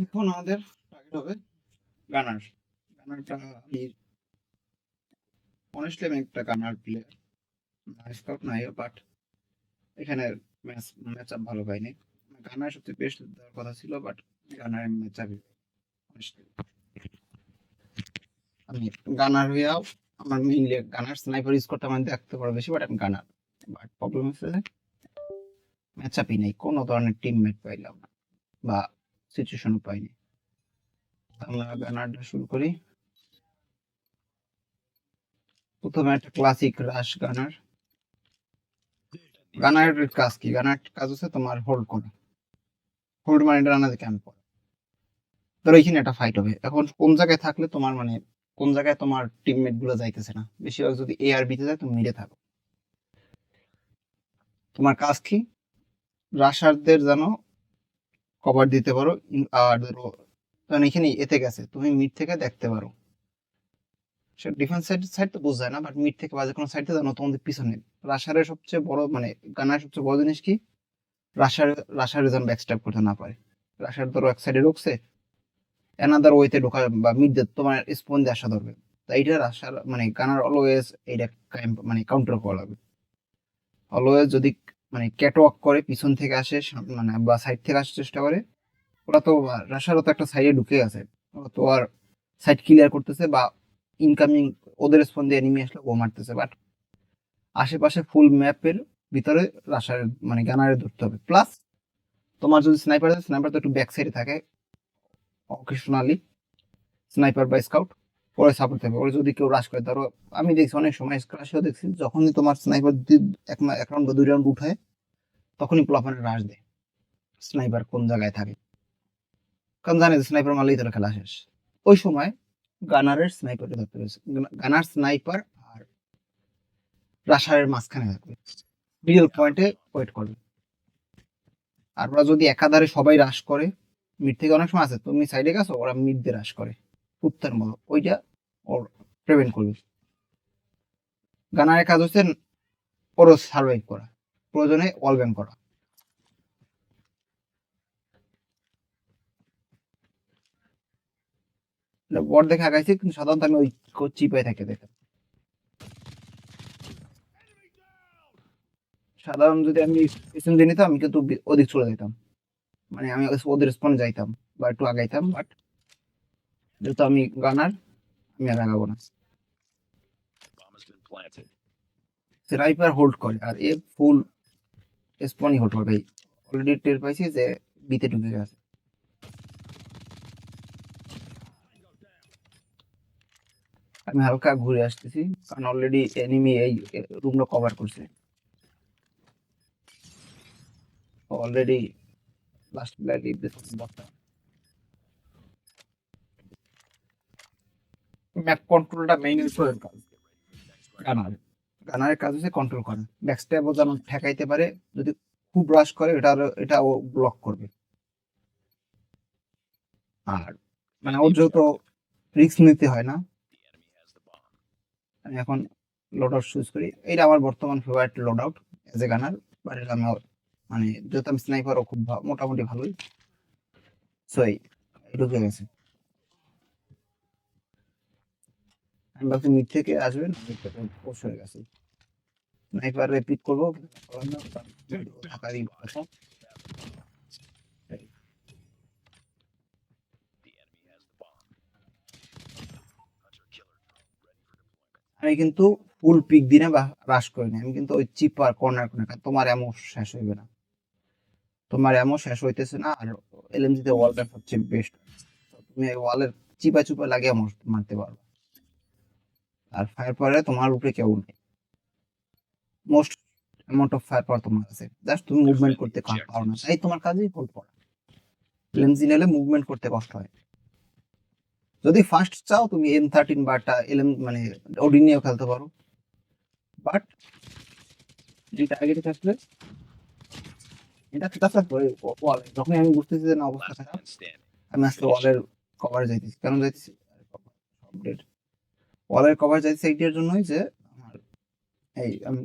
এখন আমাদের টার্গেট হবে গানার। গানারটা আমি অনেস্টলি আমি একটা গানার প্লেয়ার, স্কাউট নাই, বাট এখানে ম্যাচ আপ ভালো পাইনি। গানার সবচেয়ে বেস্ট দেওয়ার কথা ছিল, বাট গানার ম্যাচ আপই honestly। আমি গানার হইয়াও আমার মেইনলি গানার স্নাইপার ইউজ করতে আমার দেখতে পারো বেশি, বাট আমি গানার। বাট প্রবলেম হচ্ছে যে ম্যাচ আপই নেই, কোনো ধরনের টিমমেট পাইলাম না বা সিচুয়েশনও পাইনি। আমরা গানারটা শুরু করি। প্রথমে একটা ক্লাসিক রাশ গানার। গানারের কাজ কি? গানার কাজ হচ্ছে তোমার হোল্ড করা। হোল্ড মানে রানাতে ক্যাম্প করা। ধরো এখানে একটা ফাইট হবে, এখন কোন জায়গায় থাকলে তোমার মানে কোন জায়গায় তোমার টিমমেট গুলো যাইতেছে না, বেশিরভাগ যদি এ আর বিতে যায় তুমি মিডে থাকো। তোমার কাজ কি? রাশারদের যেন কভার দিতে পারো। আর ধরো কারণ এখানে এতে গেছে, তুমি মিড থেকে দেখতে পারো। সে ডিফেন্স সাইড তো বোঝা যায় না, বাট মিড থেকে বা যে কোনো সাইডে জানো তোমাদের পিছনে। রাশারের সবচেয়ে বড় মানে গানার সবচেয়ে বড় জিনিস কি? রাশার রাশারে যেন ব্যাকস্ট্যাপ করতে না পারে। রাশার ধরো এক সাইডে ঢুকছে, অ্যানাদার ওয়েতে ঢোকা বা মিড দিয়ে তোমার স্পন দিয়ে আসা ধরবে। তাই এটা আসার মানে গানার অলওয়েজ এইটা মানে কাউন্টার করা লাগবে। অলওয়েজ যদি মানে ক্যাটওয়াক করে পিছন থেকে আসে মানে বা সাইড থেকে আসার চেষ্টা করে, ওরা তো রাশারও তো একটা সাইডে ঢুকে গেছে, ওরা তো আর সাইড ক্লিয়ার করতেছে বা ইনকামিং ওদের স্পন দিয়ে এনিমি আসলে ও মারতেছে, বাট আশেপাশে ফুল ম্যাপের ভিতরে রাশার মানে গানারে ধরতে হবে। প্লাস তোমার যদি স্নাইপার আছে, স্নাইপার তো একটু ব্যাক সাইডে থাকে অকেশনালি, স্নাইপার বা স্কাউট পরে সাপোর্ট থাকবে। ওরা যদি কেউ রাশ করে, ধরো আমি দেখছি অনেক সময় ক্রাশেও দেখছি, যখনই তোমার স্নাইপার এক রাউন্ড বা 2 রাউন্ড উঠায় তখনই প্লাফানের রাশ দেয় স্নাইপার কোন জায়গায় থাকে, কারণ জানে যে স্নাইপার মারলেই তার খেলা শেষ। ওই সময় গানারের স্নাইপারকে ধরতে হয়েছে, গানার স্নাইপার আর রাশারের মাঝখানে থাকবে, মিডল পয়েন্টে ওয়েট করবে। আর ওরা যদি একাধারে সবাই রাশ করে, মিড থেকে অনেক সময় আছে তুমি সাইডে গেছো, ওরা মিড দিয়ে রাশ করে কুত্তার মতো, ওইটা ওর প্রিভেন্ট করবে। গানারের কাজ হচ্ছে ওরও সার্ভাইভ করা, প্রয়োজনে ওয়াল ব্যাং করা। বট দেখে আগাইছে, কিন্তু সাধারণত আমি ওই চিপাই থাকে দেখে। সাধারণ যদি আমি পিছন দিয়ে নিতাম আমি কিন্তু ওদিক চলে যেতাম, মানে আমি ওদের স্পন যাইতাম বা একটু আগাইতাম, বাট যেহেতু আমি গানার আমি আর আগাবো না। স্নাইপার হোল্ড করে আর এ ফুল স্পনই হোল্ড করে। অলরেডি টের পাইছি যে বিতে ঢুকে গেছে। আমি হালকা ঘুরে আসতেছি, কারণ অলরেডি এনিমি এই রুমটা কভার করছে already. Last player leave this বটটা। ম্যাপ কন্ট্রোলটা মেইন ইম্পর্টেন্ট কাজ গানার। গানারের কাজ হচ্ছে কন্ট্রোল করা, ব্যাকস্ট্যাপও যেন ঠেকাইতে পারে, যদি খুব রাশ করে এটা ও ব্লক করবে। আর মানে ওর যেহেতু রিস্ক নিতে হয় না, আমি এখন লোড আউট চুজ করি। এটা আমার বর্তমান favourite load out as a gunner. But এটা আমি মানে যেহেতু আমি স্নাইপারও খুব মোটামুটি ভালোই, সো এই ঢুকে গেছে। আমি ভাবছি মিড থেকে আসবেন, মিড থেকে পোস্ট হয়ে গেছে। স্নাইপার রিপিট করবো থাকারই কথা। আমি কিন্তু ফুল পিক দিনে বা রাশ করি না, আমি কিন্তু ওই চিপার কর্নার কর্নার, তোমার এমন শেষ হইবে না, তোমার এমন শেষ হইতেছে না। আর এলএমজিতে ওয়ালটা সবচেয়ে বেস্ট, তুমি ওয়ালের চিপা চুপা লাগিয়ে মারতে পারবে। আর ফায়ার পাওয়ারে তোমার উপরে কেউ নেই, মোস্ট অ্যামাউন্ট অফ ফায়ার পাওয়ার তোমার আছে, জাস্ট তুমি মুভমেন্ট করতে পারো না, তাই তোমার কাজই হোল্ড করা। এলএমজি নিলে মুভমেন্ট করতে কষ্ট হয়। যদি ফার্স্ট চাও তুমি M13 বা এলএম মানে ওডি নিয়েও খেলতে পারো, বাট যে টার্গেটে থাকলে এটা তাছাড়া ওয়াল, যখন আমি বুঝতেছি যে না অবস্থা খারাপ, আমি আসলে ওয়ালের কভার যাইতেছি। কেন যাইতেছি? ওয়ালের কভার যাইতেছি এইটার জন্যই যে আমার এই আমি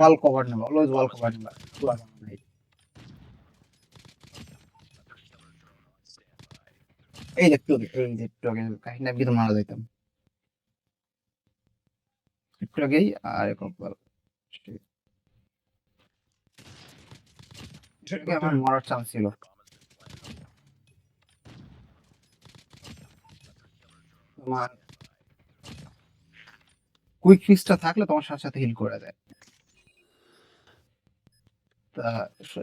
ওয়াল কভার নেবো, অলওয়েজ ওয়াল কভার নেবো। এই যে একটু আগে কাহিনী আমি কিন্তু মারা যাইতাম একটু আগেই। আর একবার আমার মরার চান্স ছিল। তোমার কুইক ফিক্সটা থাকলে তোমার সাথে সাথে হিল করে দেয়। তা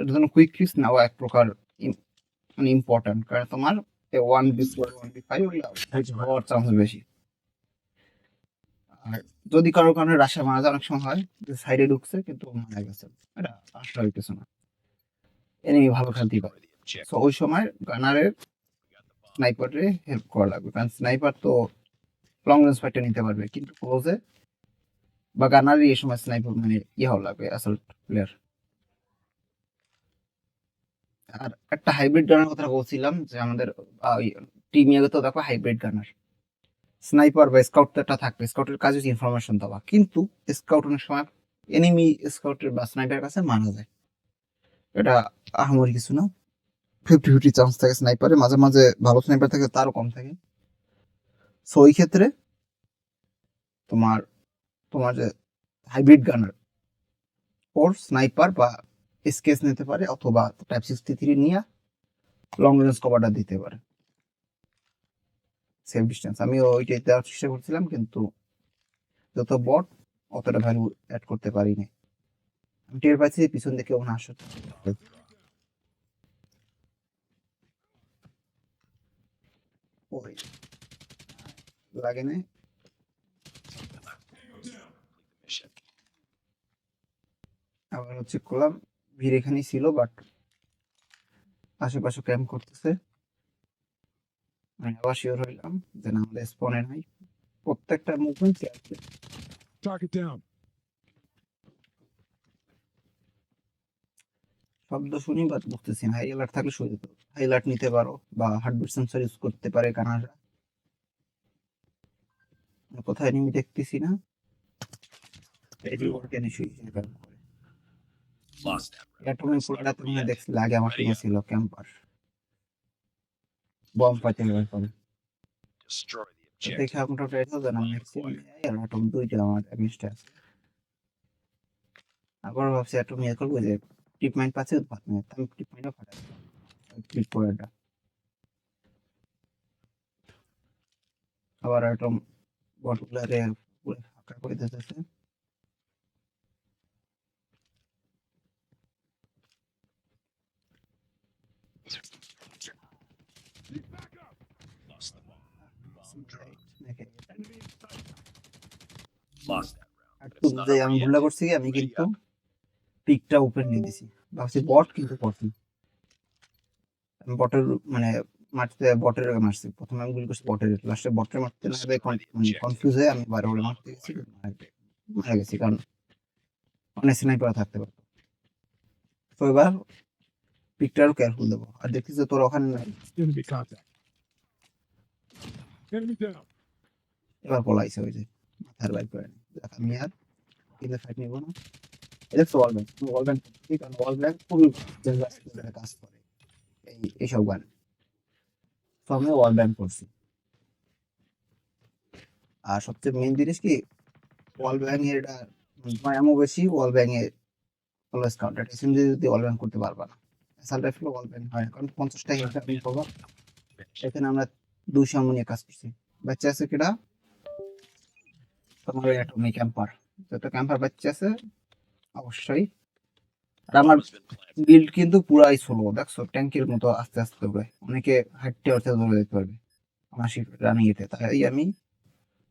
এর জন্য কুইক ফিক্স নেওয়া এক প্রকার মানে ইম্পর্টেন্ট, কারণ তোমার 1v4 1v5 হওয়ার চান্স বেশি। আর যদি কারোর কারণে রাশিয়া মারা যায়, অনেক সময় হয় যে সাইডে ঢুকছে কিন্তু মারা গেছে, এটা আসলে কিছু না, এনিমি ভালো খেলতেই পারে। তো ওই সময় গানারের স্নাইপারে হেল্প করা লাগবে, কারণ স্নাইপার তো লং রেঞ্জ ফাইটটা নিতে পারবে, কিন্তু ক্লোজে বা গানারই এই সময় স্নাইপার মানে হওয়া লাগবে অ্যাসল্ট প্লেয়ার। আর একটা হাইব্রিড গানের কথা বলছিলাম যে আমাদের টিম ইয়ে তো দেখো হাইব্রিড গানার স্নাইপার বা স্কাউটটা থাকবে। স্কাউটের কাজ হচ্ছে ইনফরমেশন দেওয়া, কিন্তু স্কাউট অনেক সময় এনিমি স্কাউটের বা স্নাইপারের কাছে মারা যায়, এটা আহামরি কিছু না। 50-50 চান্স থাকে স্নাইপারে, মাঝে মাঝে ভালো স্নাইপার থাকে তারও কম থাকে। সো ওই ক্ষেত্রে তোমার তোমার যে হাইব্রিড গানার ওর স্নাইপার বা স্কেচ নিতে পারে, অথবা টাইপ 63 নিয়ে লং রেঞ্জ কভারটা দিতে পারে সেফ ডিস্টেন্স। আমি ওইটাই দেওয়ার চেষ্টা করছিলাম, কিন্তু যত বট অতটা ভ্যালু অ্যাড করতে পারিনি। আমি টের পাইছি যে পিছন দিকে ওখানে আসে ওই লাগে না। আবার হচ্ছে করলাম ভিড় এখানেই ছিল, বাট আশেপাশে ক্যাম্প করতেছে। আমি আবার শিওর হইলাম যে না, আমাদের স্পনে নাই, প্রত্যেকটা মুভমেন্ট আছে। Target down. শব্দ শুনি বাট বুঝতেছি না। হাই অ্যালার্ট থাকলে শুয়ে যেত, হাই অ্যালার্ট নিতে পারো বা হার্টবিট সেন্সর ইউজ করতে পারে কানাডা। কোথায় এনিমি দেখতেছি না, এই যে ওরকেনি শুয়ে করে Lost that round. অ্যাটমিক ফুলটা তুমি দেখছি আগে আমার টিমে ছিল ক্যাম্পার, বম পাইতে করে Destroy the দেখে objective. আপনার এটা জানা ম্যাক্সিমাম আর অ্যাটম দুইটা আমার এগেইনস্টে আছে। আবার ভাবছি অ্যাটম ইয়ে করবো, যে টিপ মাইন্ড পাচ্ছে আমি টিপ মাইন্ডও ফাটাই ক্লিক করে এটা। আবার অ্যাটম বটগুলারে পুরো ফাঁকা করে দিতেছে। Lost the ball. দেখে Lost that round. একটু It's not যে over আমি yet. ভুলটা করছি, আমি Ready কিন্তু up. পিকটা উপরে নিয়ে দিছি, ভাবছি বট কিন্তু পড়ছি। আমি বটের মানে মারতে বটের মারছি, প্রথমে আমি গুলি করছি বটের, লাস্টে বটের মারতে না হবে কনফিউজ হয়ে আমি বারে বারে মারতে গেছি, মারা গেছি, কারণ অনেক স্নাইপার থাকতে পারে। তো এবার পিকটা আরো কেয়ারফুল দেবো। আর দেখতেছি তোর ওখানে নাই, Enemy contact. Enemy down. এবার পলাইছে ওই যে মাথার বাইক করে নি। দেখ আমি আর কিলে ফাইট নিবো না। এটা তো ওয়াল ব্যাংক, কারণ ওয়াল ব্যাংক খুবই dangerous একটা কাজ করে এইসব গান। তো আমি ওয়াল ব্যাংক করছি। আর সবচেয়ে মেইন জিনিস কি, ওয়াল ব্যাংক এর এটা এমন বেশি, ওয়াল ব্যাংক এ অলওয়েজ কাউন্টার এসএমজি যদি ওয়াল ব্যাংক করতে পারবা না, অ্যাসাল্ট রাইফেল ওয়াল ব্যাংক হয় না, কারণ 50টা হিট আপনি পাবা। এখানে আমরা 200 আমন নিয়ে কাজ করছি। বাচ্চা আছে কিটা তোমার ওই অ্যাটমিক ক্যাম্পার, যত ক্যাম্পার বাচ্চা আছে অবশ্যই। আর আমার Bomb has been planted. Build কিন্তু পুরাই স্লো, দেখছো ট্যাঙ্কের মতো আস্তে আস্তে দৌড়ায়, অনেকে হাঁটতে হাঁটতে দৌড়ে যেতে পারবে আমার রানিং এতে। তাই আমি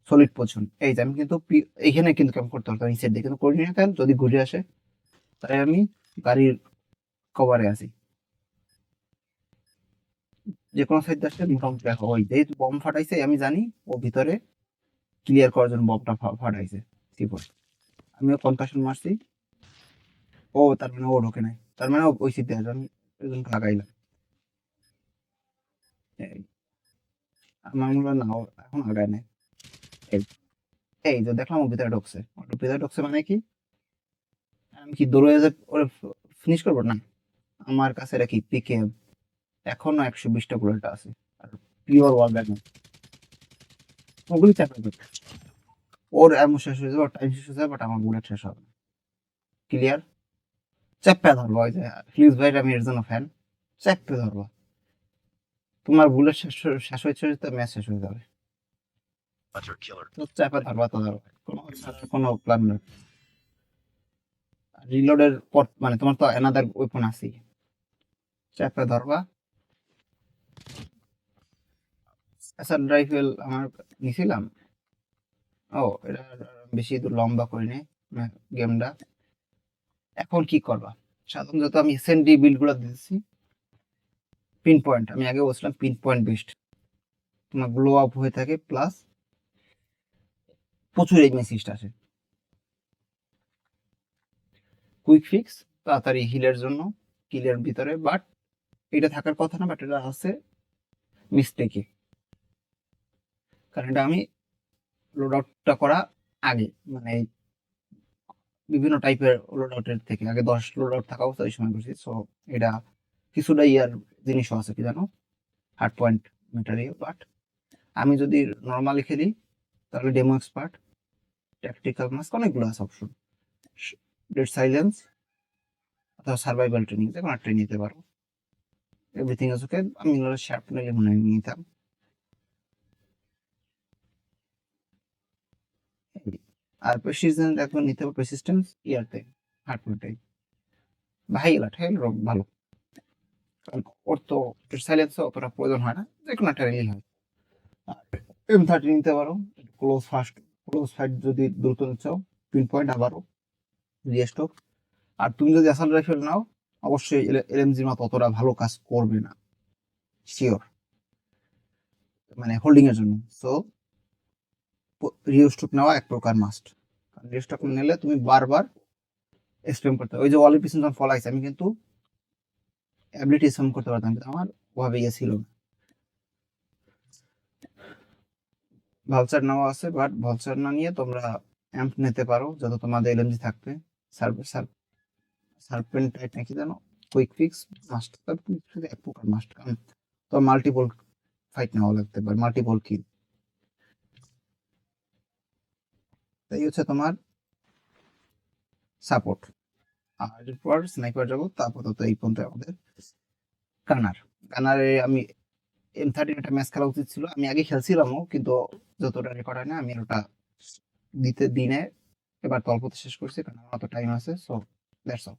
সলিড পজিশন, এই যে আমি কিন্তু এইখানে কিন্তু ক্যাম্প করতে পারতাম নিচের দিকে, কিন্তু করি না কেন, যদি ঘুরে আসে। তাই আমি গাড়ির কভারে আছি, যে কোনো সাইড আসলে মোটামুটি দেখো ওই যে বম ফাটাইছে আমি জানি ও ভিতরে ক্লিয়ার করার জন্য বমটা ফাটাইছে সিপোর। আমিও কনকাশন মারছি, ও তার মানে ও ঢোকে নাই, তার মানে ওই সিট দিয়ে আমি ওই জন্য লাগাইলাম। এই, আমার মনে হয় না ও এখন আগায় নাই। এই এই যে দেখলাম ও ভিতরে ঢুকছে, ওর ভিতরে ঢুকছে মানে কি আমি কি দৌড়ে যে ওরে ফিনিশ করবো না, আমার কাছে এটা কি পিকে এখনো 120টা বুলেট আছে, আর পিওর ওয়াল ব্যাগন ওগুলি চ্যাপে দেবে। ওর এমন শেষ হয়ে যাবে, ওর টাইম শেষ হয়ে যাবে, বাট আমার বুলেট শেষ হবে। ক্লিয়ার? চাপ্পে ধরবা, ওই যে ফ্লিজ ভাইয়ের আমি এর জন্য ফ্যান। চাপ্পে ধরবা, তোমার বুলেট শেষ হয়েছে, ম্যাচ শেষ হয়ে যাবে। Hunter killer. তো চাপে ধরবা তো ধরবা, কোনো প্ল্যান নেই। রিলোডের পর মানে তোমার তো অ্যানাদার ওয়েপন আছেই, চাপে ধরবা। অ্যাসাল্ট রাইফেল আমার নিছিলাম। ও এটা বেশি দূর লম্বা করিনি গেমটা। এখন কি করবা? সাধারণত আমি এসএনডি বিল্ড গুলো দিতেছি। পিন পয়েন্ট আমি আগে বলছিলাম, পিন পয়েন্ট বেস্ট, তোমার গ্লো আপ হয়ে থাকে, প্লাস প্রচুর এই মেসিজটা আসে। কুইক ফিক্স তাড়াতাড়ি হিলের জন্য, কিলের ভিতরে, বাট এটা থাকার কথা না, বাট এটা আছে মিস্টেকে। কারণ এটা আমি লোড আউটটা করা আগে, মানে বিভিন্ন টাইপের লোড আউটের থেকে আগে 10 লোড আউট থাকা অবস্থা ওই সময় করছি। সো এটা কিছুটা ইয়ার জিনিসও আছে, কি জানো, হার্ড পয়েন্ট ম্যাটেরিয়াল। বাট আমি যদি নর্মালি খেলি তাহলে ডেমো এক্সপার্ট, ট্যাকটিক্যাল মাস্ক, অনেকগুলো আছে অপশন। ডেড সাইলেন্স অথবা সার্ভাইভাল ট্রেনিং, যে কোনো ট্রেন নিতে পারো। Everything is okay. আমি শার্প নিলে মনে হয় নিতাম। আর প্রেসিডেন্ট একবার নিতে হবে, প্রেসিস্টেন্স ইয়ারতে হার্ড পয়েন্টাই ভাই এলা ভালো। কারণ ওর তো সাইলেন্সে অতটা প্রয়োজন হয় না, যে কোনো একটা রেলি হয়। M30 নিতে পারো, ক্লোজ ফাইট যদি দ্রুত চাও, পিন পয়েন্ট আবারও রিস্টক। আর তুমি যদি অ্যাসাল্ট রাইফেল নাও, অবশ্যই এলএমজির মতো অতটা ভালো কাজ করবে না, শিওর, মানে হোল্ডিং এর জন্য। সো রিস্টক নেওয়া এক প্রকার মাস্ট। কারণ রিস্টক নিলে তুমি বারবার স্প্যাম করতে হবে। ওই যে ওয়ালের পিছনে যখন ফল আছে, আমি কিন্তু অ্যাবিলিটি স্প্যাম করতে পারতাম, কিন্তু আমার ওভাবে ইয়ে ছিল না। ভালচার নেওয়া আছে, বাট ভালচার না নিয়ে তোমরা অ্যাম্প নিতে পারো, যত তোমাদের এলএমজি থাকবে। সার্পেন্ট টাইপ নাকি জানো, কুইক ফিক্স মাস্ট, এক প্রকার মাস্ট। কারণ তো মাল্টিপল ফাইট নেওয়া লাগতে পারে, মাল্টিপল কিল। তাই হচ্ছে তোমার সাপোর্ট। আর এরপর স্নাইপার যাবো, তারপর তো এই পর্যন্ত আমাদের গানারে আমি M13 একটা ম্যাচ খেলা উচিত ছিল, আমি আগে খেলছিলামও, কিন্তু যতটা রেকর্ড হয় না, আমি ওটা দিনে এবার অল্পতে শেষ করছি, কারণ আমার অত টাইম আছে। So that's all.